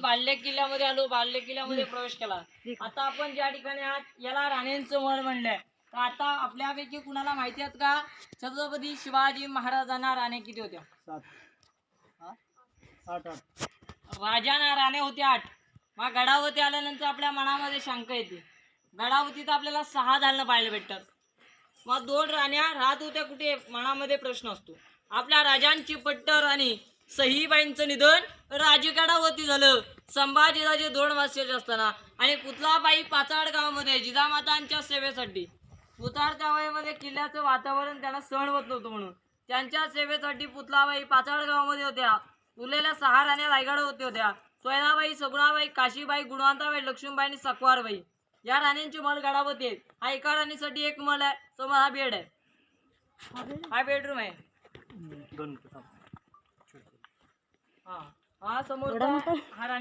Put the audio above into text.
बाल्य किल्ल्यामध्ये आलो, बाल्य किल्ल्यामध्ये प्रवेश केला. आता आपण ज्या ठिकाणी आहात याला राणेंचं मळ म्हणलंय. तर आता आपल्यापैकी कुणाला माहिती आहेत का छत्रपती शिवाजी महाराजांना राणे किती होत्या? 8. राजांना राणे होते 8. मग गडावरती आल्यानंतर आपल्या मनामध्ये शंका येते. गडावरती तर आपल्याला 6 धारणं पाहायला भेटतात. मग 2 राण्या राहत होत्या कुठे, मनामध्ये प्रश्न असतो. आपल्या राजांची पट्ट राणी सहीबाईंचं निधन राजगडावरती झालं संभाजीराजे 2 वर्षाचे असताना. आणि पुतलाबाई पाचाड गावामध्ये जिजामातांच्या सेवेसाठी, पुतार त्या वयामध्ये किल्ल्याचं वातावरण त्यांना सहन होत नव्हतं म्हणून त्यांच्या सेवेसाठी पुतलाबाई पाचाड गावामध्ये होत्या. उरलेल्या 6 राण्या रायगडावरती होत्या. सोयराबाई, सगुणाबाई, काशीबाई, गुणवंताबाई, लक्ष्मीबाई आणि सकवारबाई या राण्यांचे मल गडावरती आहेत. हा एका राणीसाठी एक मल आहे. समोर हा बेड आहे, हा बेडरूम आहे. हा समोर हा